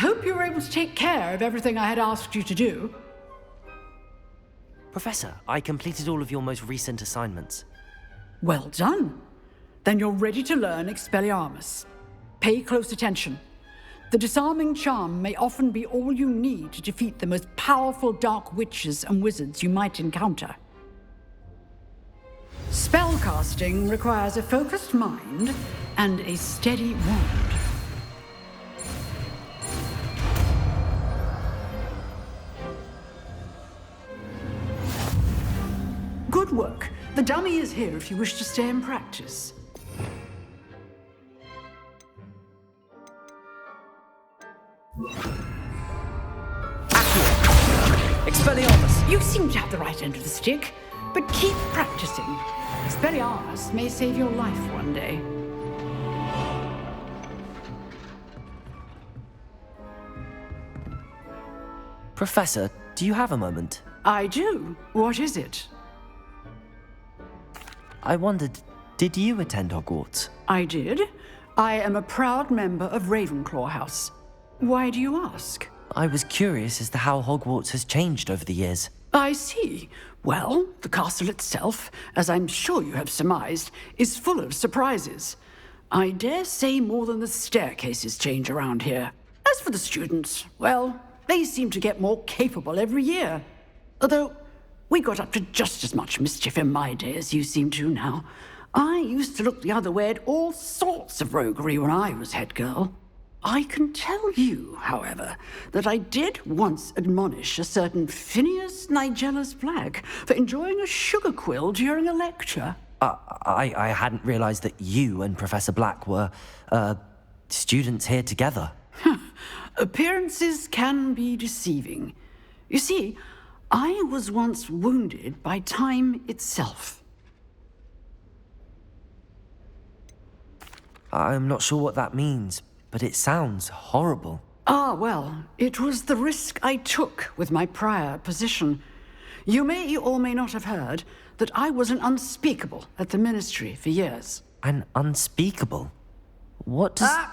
hope you were able to take care of everything I had asked you to do. Professor, I completed all of your most recent assignments. Well done. Then you're ready to learn Expelliarmus. Pay close attention. The disarming charm may often be all you need to defeat the most powerful dark witches and wizards you might encounter. Spellcasting requires a focused mind and a steady wand. Good work. The dummy is here if you wish to stay and practice. Expelliarmus! You seem to have the right end of the stick, but keep practicing. Expelliarmus may save your life one day. Professor, do you have a moment? I do. What is it? I wondered, did you attend Hogwarts? I did. I am a proud member of Ravenclaw House. Why do you ask? I was curious as to how Hogwarts has changed over the years. I see. Well, the castle itself, as I'm sure you have surmised, is full of surprises. I dare say more than the staircases change around here. As for the students, well, they seem to get more capable every year. Although, we got up to just as much mischief in my day as you seem to now. I used to look the other way at all sorts of roguery when I was head girl. I can tell you, however, that I did once admonish a certain Phineas Nigellus Black for enjoying a sugar quill during a lecture. I hadn't realized that you and Professor Black were, students here together. Appearances can be deceiving. You see, I was once wounded by time itself. I'm not sure what that means, but it sounds horrible. Ah, well, it was the risk I took with my prior position. You may or may not have heard that I was an unspeakable at the Ministry for years. An unspeakable? What does...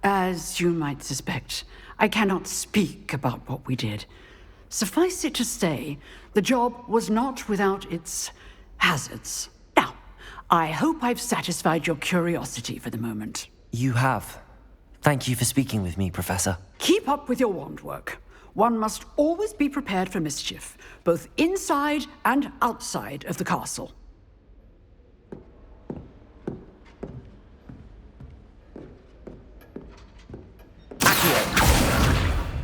As you might suspect, I cannot speak about what we did. Suffice it to say, the job was not without its hazards. Now, I hope I've satisfied your curiosity for the moment. You have. Thank you for speaking with me, Professor. Keep up with your wand work. One must always be prepared for mischief, both inside and outside of the castle.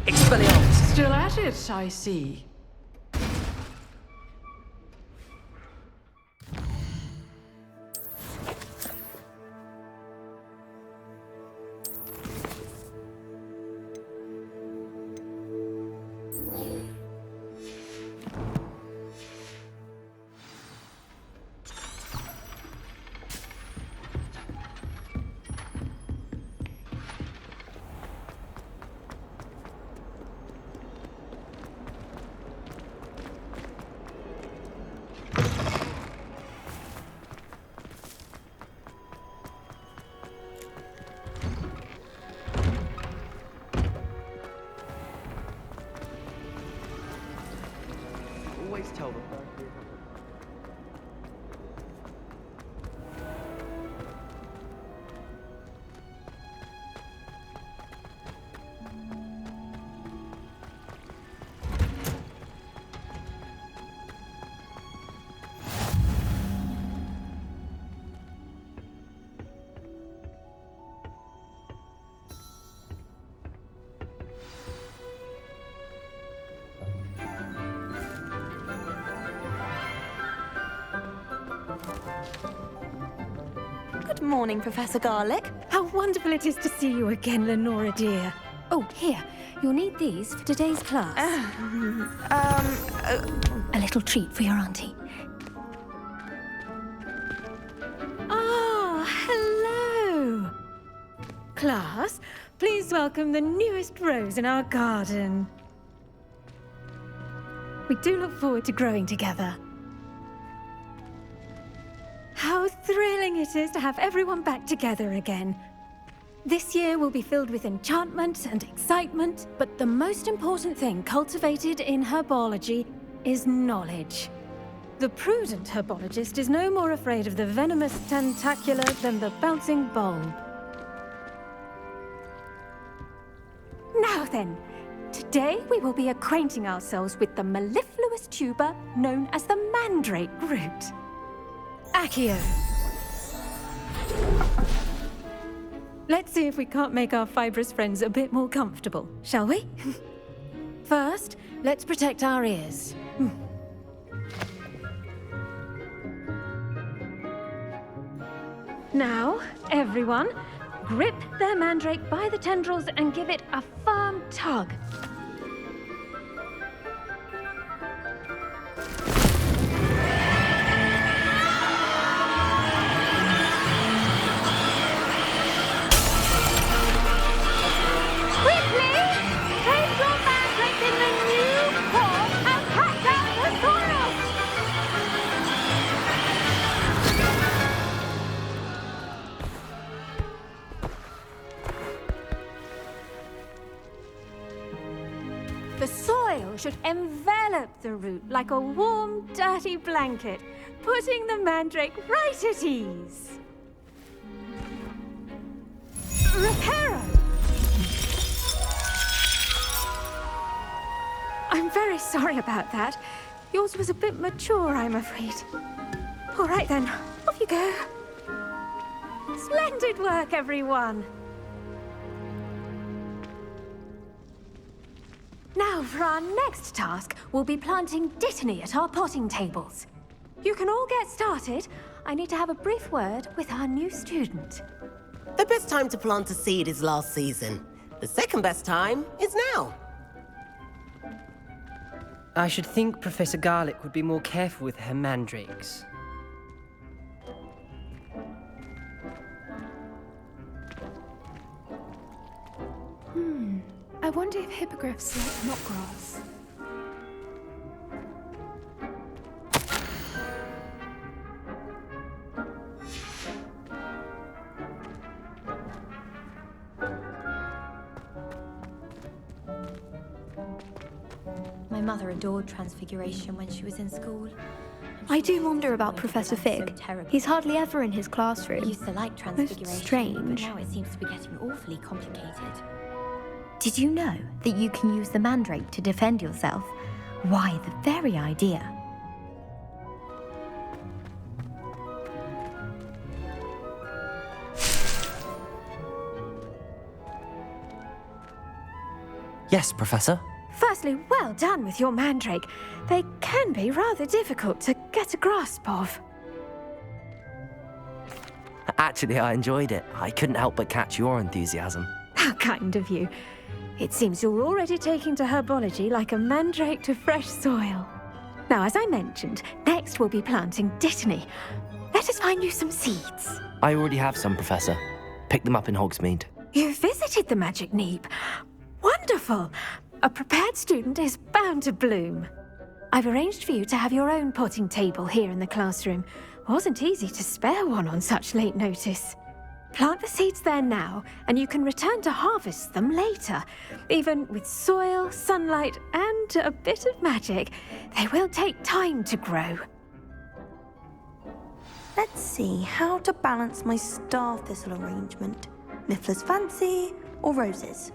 Expelliarmus! Still at it, I see. Always tell them. Good morning, Professor Garlick. How wonderful it is to see you again, Lenora dear. Oh, here, you'll need these for today's class. A little treat for your auntie. Ah, hello. Class, please welcome the newest rose in our garden. We do look forward to growing together. How thrilling it is to have everyone back together again. This year will be filled with enchantment and excitement, but the most important thing cultivated in herbology is knowledge. The prudent herbologist is no more afraid of the venomous tentacular than the bouncing bulb. Now then, today we will be acquainting ourselves with the mellifluous tuber known as the mandrake root. Accio. Let's see if we can't make our fibrous friends a bit more comfortable, shall we? First, let's protect our ears. Now, everyone, grip their mandrake by the tendrils and give it a firm tug. The soil should envelop the root like a warm, dirty blanket, putting the mandrake right at ease. Reparo! I'm very sorry about that. Yours was a bit mature, I'm afraid. All right then, off you go. Splendid work, everyone! Now, for our next task, we'll be planting dittany at our potting tables. You can all get started. I need to have a brief word with our new student. The best time to plant a seed is last season. The second best time is now. I should think Professor Garlick would be more careful with her mandrakes. I wonder if hippogriffs like knot grass. My mother adored Transfiguration when she was in school. I do wonder about Professor Fig. He's hardly ever in his I classroom. used to like Transfiguration, strange. but now it seems to be getting awfully complicated. Did you know that you can use the mandrake to defend yourself? Why, the very idea. Yes, Professor. Firstly, well done with your mandrake. They can be rather difficult to get a grasp of. Actually, I enjoyed it. I couldn't help but catch your enthusiasm. How kind of you. It seems you're already taking to herbology like a mandrake to fresh soil. Now, as I mentioned, next we'll be planting dittany. Let us find you some seeds. I already have some, Professor. Picked them up in Hogsmeade. You visited the Magic Neep. Wonderful! A prepared student is bound to bloom. I've arranged for you to have your own potting table here in the classroom. Wasn't easy to spare one on such late notice. Plant the seeds there now, and you can return to harvest them later. Even with soil, sunlight, and a bit of magic, they will take time to grow. Let's see how to balance my star thistle arrangement. Niffler's Fancy or roses?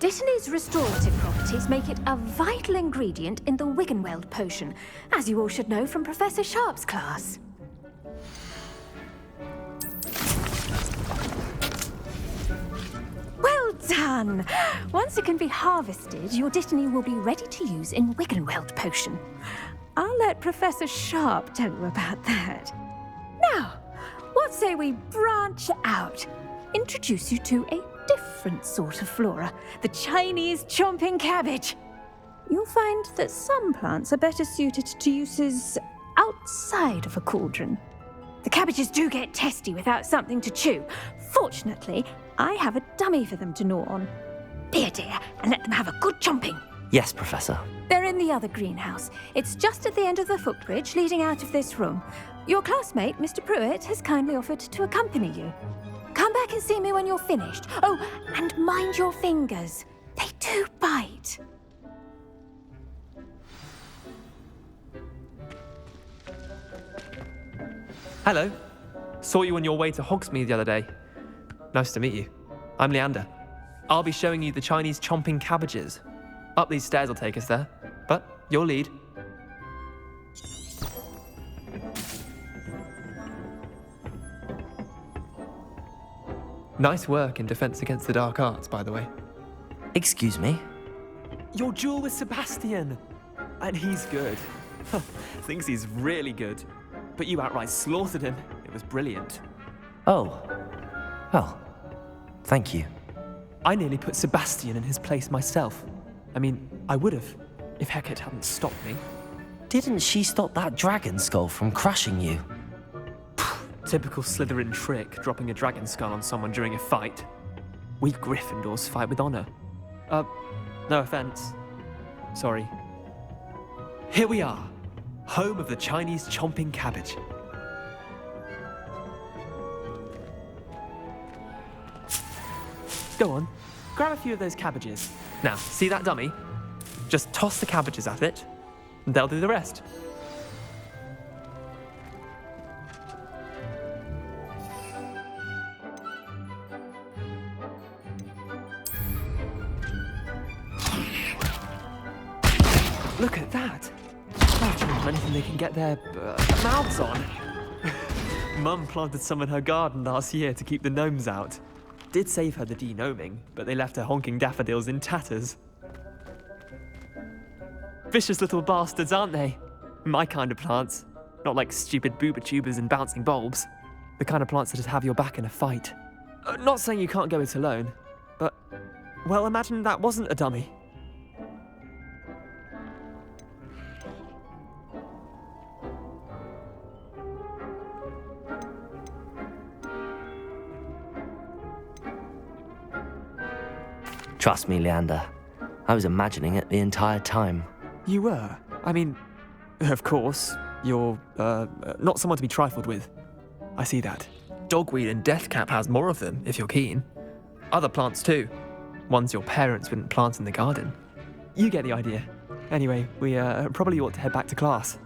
Dittany's restorative properties make it a vital ingredient in the Wiggenweld potion, as you all should know from Professor Sharp's class. Well done! Once it can be harvested, your dittany will be ready to use in Wiggenweld potion. I'll let Professor Sharp tell you about that. Now, what say we branch out? Introduce you to a different sort of flora, the Chinese chomping cabbage. You'll find that some plants are better suited to uses outside of a cauldron. The cabbages do get testy without something to chew. Fortunately, I have a dummy for them to gnaw on. Be a dear and let them have a good chomping. Yes, Professor. They're in the other greenhouse. It's just at the end of the footbridge leading out of this room. Your classmate, Mr. Pruitt, has kindly offered to accompany you. Come back and see me when you're finished. Oh, and mind your fingers. They do bite. Hello. Saw you on your way to Hogsmeade the other day. Nice to meet you. I'm Leander. I'll be showing you the Chinese chomping cabbages. Up these stairs will take us there, but your lead. Nice work in Defense Against the Dark Arts, by the way. Excuse me? Your duel with Sebastian! And he's good. Thinks he's really good. But you outright slaughtered him. It was brilliant. Oh. Well, thank you. I nearly put Sebastian in his place myself. I mean, I would have, if Hecate hadn't stopped me. Didn't she stop that dragon skull from crushing you? Typical Slytherin trick, dropping a dragon skull on someone during a fight. We Gryffindors fight with honor. No offense. Sorry. Here we are, home of the Chinese chomping cabbage. Go on, grab a few of those cabbages. Now, see that dummy? Just toss the cabbages at it, and they'll do the rest. Look at that! That's anything they can get their mouths on. Mum planted some in her garden last year to keep the gnomes out. Did save her the de-gnoming, but they left her honking daffodils in tatters. Vicious little bastards, aren't they? My kind of plants. Not like stupid booba tubers and bouncing bulbs. The kind of plants that'd have your back in a fight. Not saying you can't go it alone, but, well, imagine that wasn't a dummy. Trust me, Leander. I was imagining it the entire time. You were? I mean, of course, you're, not someone to be trifled with. I see that. Dogweed and deathcap has more of them, if you're keen. Other plants too. Ones your parents wouldn't plant in the garden. You get the idea. Anyway, we, probably ought to head back to class.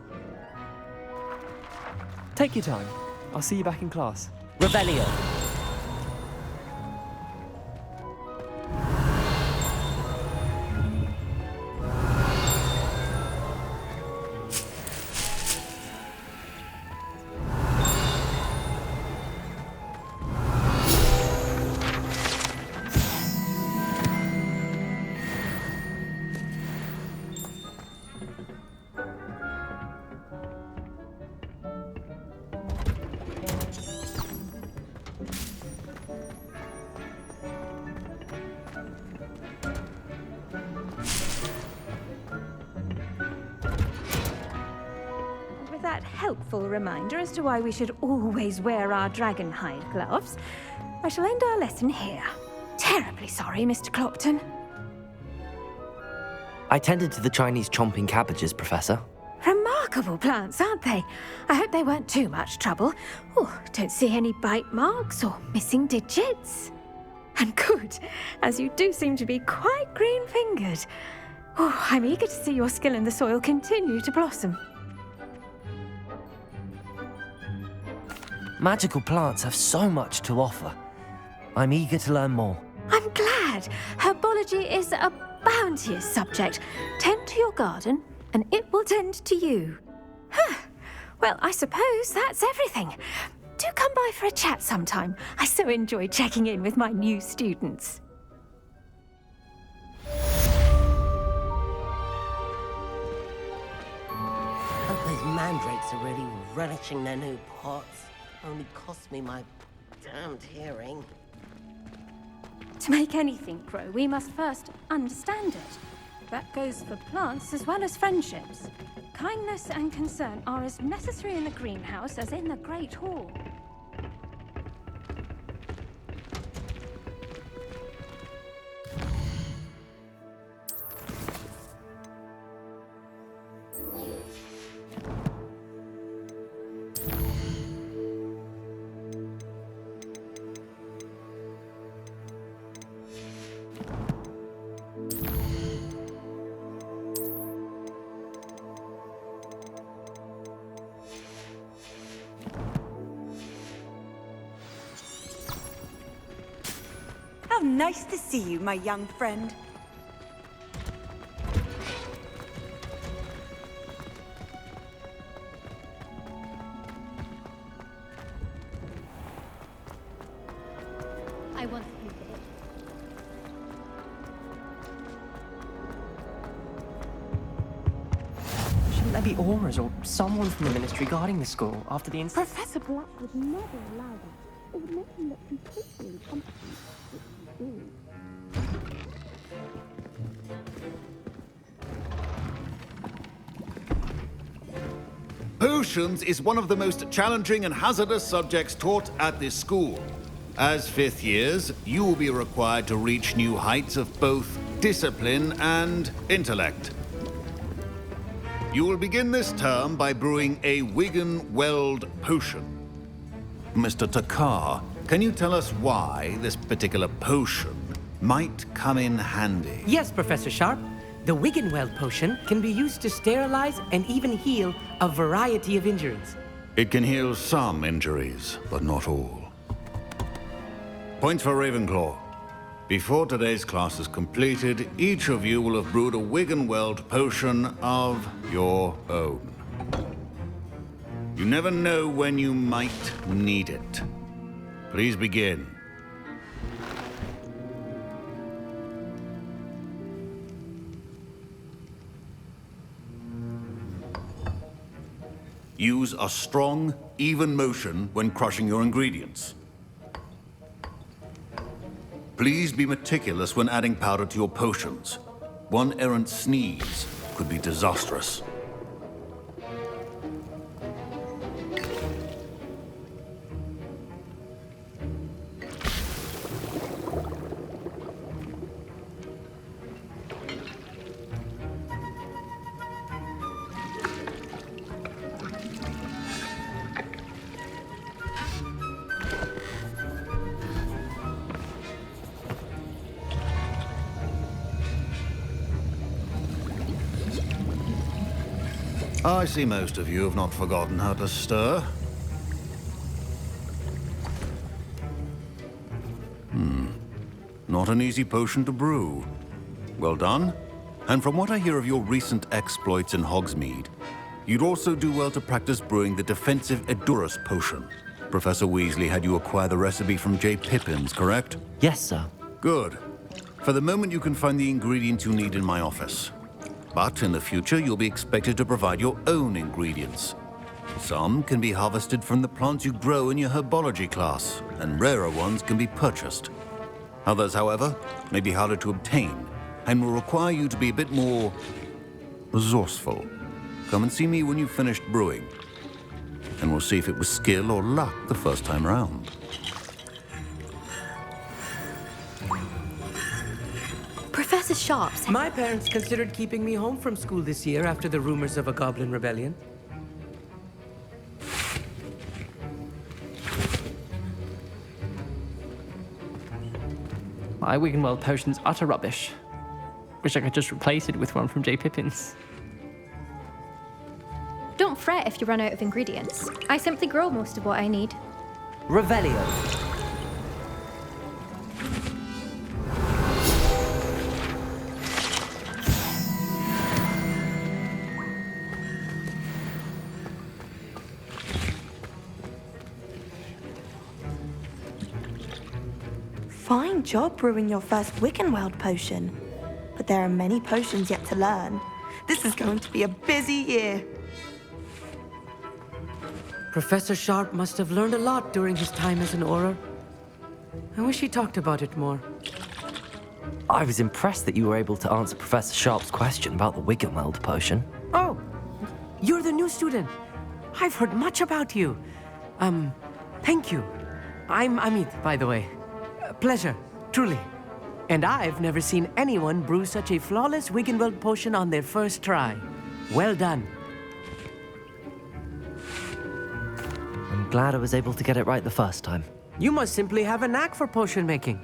Take your time. I'll see you back in class. Rebellion! That helpful reminder as to why we should always wear our dragon hide gloves, I shall end our lesson here. Terribly sorry, Mr. Clopton. I tended to the Chinese chomping cabbages, Professor. Remarkable plants, aren't they? I hope they weren't too much trouble. Oh, don't see any bite marks or missing digits. And good, as you do seem to be quite green-fingered. Oh, I'm eager to see your skill in the soil continue to blossom. Magical plants have so much to offer. I'm eager to learn more. I'm glad. Herbology is a bounteous subject. Tend to your garden, and it will tend to you. Huh. Well, I suppose that's everything. Do come by for a chat sometime. I so enjoy checking in with my new students. Hope those mandrakes are really relishing their new pots. Only cost me my damned hearing. To make anything grow, we must first understand it. That goes for plants as well as friendships. Kindness and concern are as necessary in the greenhouse as in the Great Hall. Nice to see you, my young friend. I want you to. Shouldn't there be aurors or someone from the ministry guarding the school after the incident? Professor Black would never allow that. It would make him look completely incompetent. Potions is one of the most challenging and hazardous subjects taught at this school. As fifth years, you will be required to reach new heights of both discipline and intellect. You will begin this term by brewing a Wiggenweld potion. Mr. Takar, can you tell us why this particular potion might come in handy? Yes, Professor Sharp. The Wiggenweld potion can be used to sterilize and even heal a variety of injuries. It can heal some injuries, but not all. Points for Ravenclaw. Before today's class is completed, each of you will have brewed a Wiggenweld potion of your own. You never know when you might need it. Please begin. Use a strong, even motion when crushing your ingredients. Please be meticulous when adding powder to your potions. One errant sneeze could be disastrous. I see most of you have not forgotten how to stir. Not an easy potion to brew. Well done. And from what I hear of your recent exploits in Hogsmeade, you'd also do well to practice brewing the defensive Edurus potion. Professor Weasley had you acquire the recipe from J. Pippin's, correct? Yes, sir. Good. For the moment, you can find the ingredients you need in my office. But in the future, you'll be expected to provide your own ingredients. Some can be harvested from the plants you grow in your Herbology class, and rarer ones can be purchased. Others, however, may be harder to obtain, and will require you to be a bit more resourceful. Come and see me when you've finished brewing, and we'll see if it was skill or luck the first time round. Professor Sharp said... My parents considered keeping me home from school this year after the rumors of a goblin rebellion. My Wiggenweld potion's utter rubbish. Wish I could just replace it with one from J. Pippin's. Don't fret if you run out of ingredients. I simply grow most of what I need. Revelio. Fine job brewing your first Wiggenweld potion. But there are many potions yet to learn. This is going to be a busy year. Professor Sharp must have learned a lot during his time as an Auror. I wish he talked about it more. I was impressed that you were able to answer Professor Sharp's question about the Wiggenweld potion. Oh, you're the new student. I've heard much about you. Thank you. I'm Amit, by the way. Pleasure, truly. And I've never seen anyone brew such a flawless Wiggenweld potion on their first try. Well done. I'm glad I was able to get it right the first time. You must simply have a knack for potion making.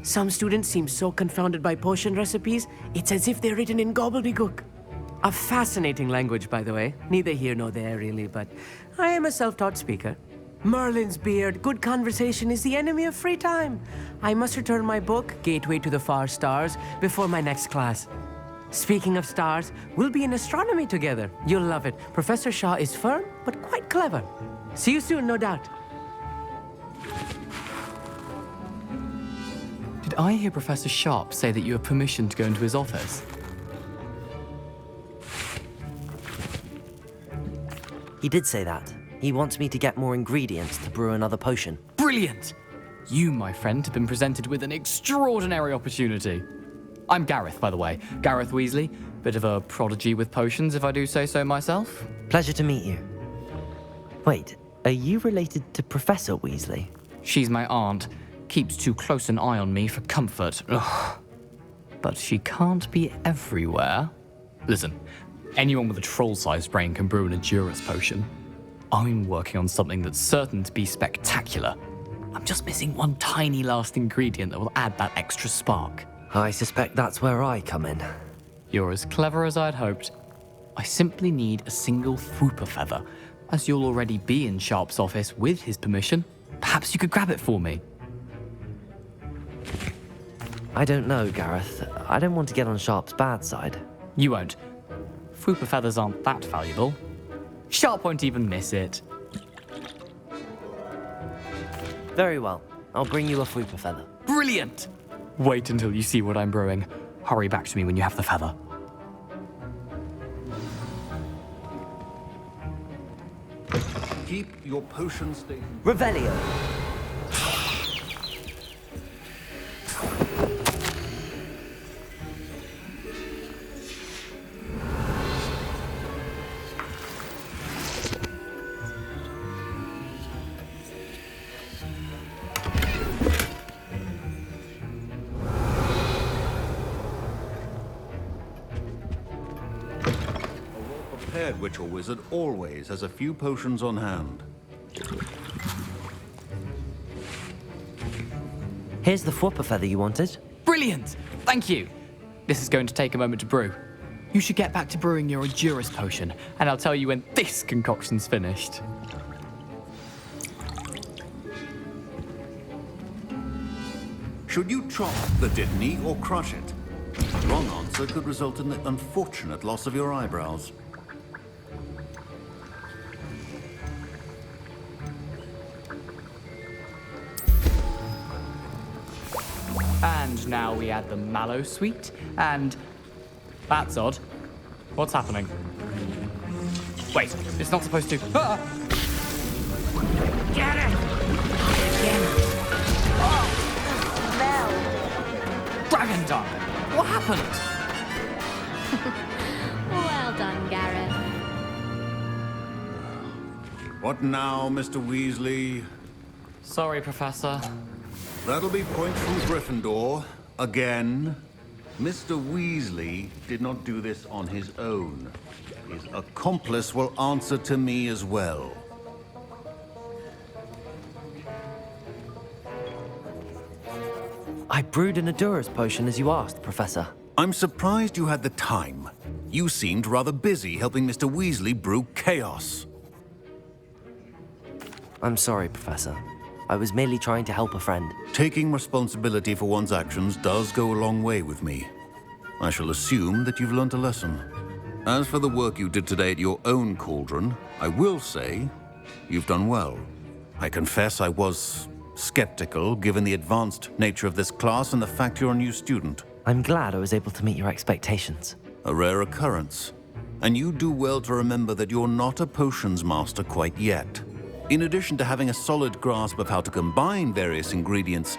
Some students seem so confounded by potion recipes, it's as if they're written in gobbledygook. A fascinating language, by the way. Neither here nor there, really, but I am a self-taught speaker. Merlin's beard. Good conversation is the enemy of free time. I must return my book, Gateway to the Far Stars, before my next class. Speaking of stars, we'll be in astronomy together. You'll love it. Professor Shaw is firm, but quite clever. See you soon, no doubt. Did I hear Professor Sharp say that you have permission to go into his office? He did say that. He wants me to get more ingredients to brew another potion. Brilliant! You, my friend, have been presented with an extraordinary opportunity. I'm Gareth, by the way. Gareth Weasley. Bit of a prodigy with potions, if I do say so myself. Pleasure to meet you. Wait, are you related to Professor Weasley? She's my aunt. Keeps too close an eye on me for comfort. Ugh. But she can't be everywhere. Listen, anyone with a troll-sized brain can brew an Endurance potion. I'm working on something that's certain to be spectacular. I'm just missing one tiny last ingredient that will add that extra spark. I suspect that's where I come in. You're as clever as I'd hoped. I simply need a single Fwooper feather. As you'll already be in Sharp's office with his permission, perhaps you could grab it for me. I don't know, Gareth. I don't want to get on Sharp's bad side. You won't. Fwooper feathers aren't that valuable. Sharp won't even miss it. Very well. I'll bring you a Fwooper feather. Brilliant! Wait until you see what I'm brewing. Hurry back to me when you have the feather. Keep your potion station. Revelio. Witch or wizard always has a few potions on hand. Here's the Fwooper feather you wanted. Brilliant! Thank you! This is going to take a moment to brew. You should get back to brewing your Endurance potion, and I'll tell you when this concoction's finished. Should you chop the Dittany or crush it? The wrong answer could result in the unfortunate loss of your eyebrows. And now we add the mallow sweet, and... That's odd. What's happening? Wait, it's not supposed to... Ah! Get it! Oh! Dragon Darling! What happened? Well done, Gareth. What now, Mr. Weasley? Sorry, Professor. That'll be points from Gryffindor. Again. Mr. Weasley did not do this on his own. His accomplice will answer to me as well. I brewed an Endurance potion as you asked, Professor. I'm surprised you had the time. You seemed rather busy helping Mr. Weasley brew chaos. I'm sorry, Professor. I was merely trying to help a friend. Taking responsibility for one's actions does go a long way with me. I shall assume that you've learnt a lesson. As for the work you did today at your own cauldron, I will say you've done well. I confess I was skeptical, given the advanced nature of this class and the fact you're a new student. I'm glad I was able to meet your expectations. A rare occurrence. And you do well to remember that you're not a potions master quite yet. In addition to having a solid grasp of how to combine various ingredients,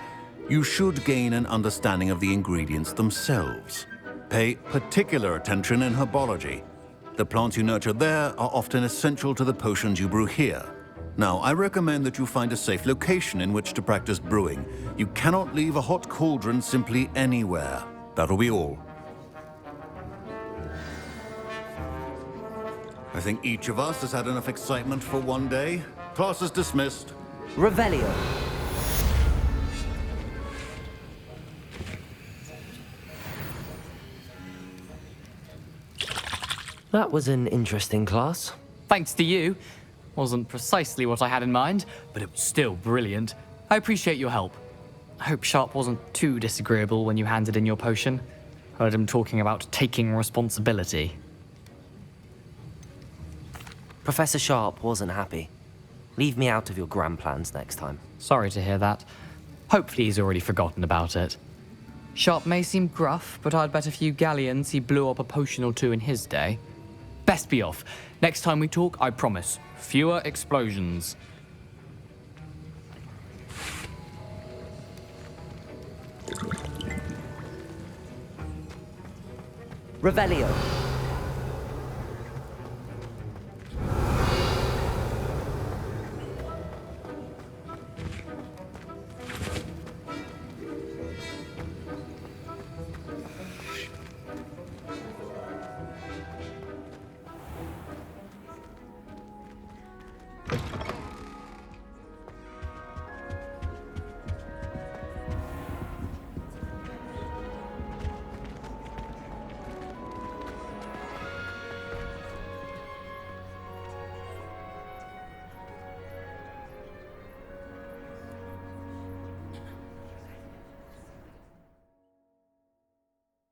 you should gain an understanding of the ingredients themselves. Pay particular attention in herbology. The plants you nurture there are often essential to the potions you brew here. Now, I recommend that you find a safe location in which to practice brewing. You cannot leave a hot cauldron simply anywhere. That'll be all. I think each of us has had enough excitement for one day. Class is dismissed. Revelio. That was an interesting class. Thanks to you. Wasn't precisely what I had in mind, but it was still brilliant. I appreciate your help. I hope Sharp wasn't too disagreeable when you handed in your potion. Heard him talking about taking responsibility. Professor Sharp wasn't happy. Leave me out of your grand plans next time. Sorry to hear that. Hopefully he's already forgotten about it. Sharp may seem gruff, but I'd bet a few galleons he blew up a potion or two in his day. Best be off. Next time we talk, I promise, fewer explosions. Revelio.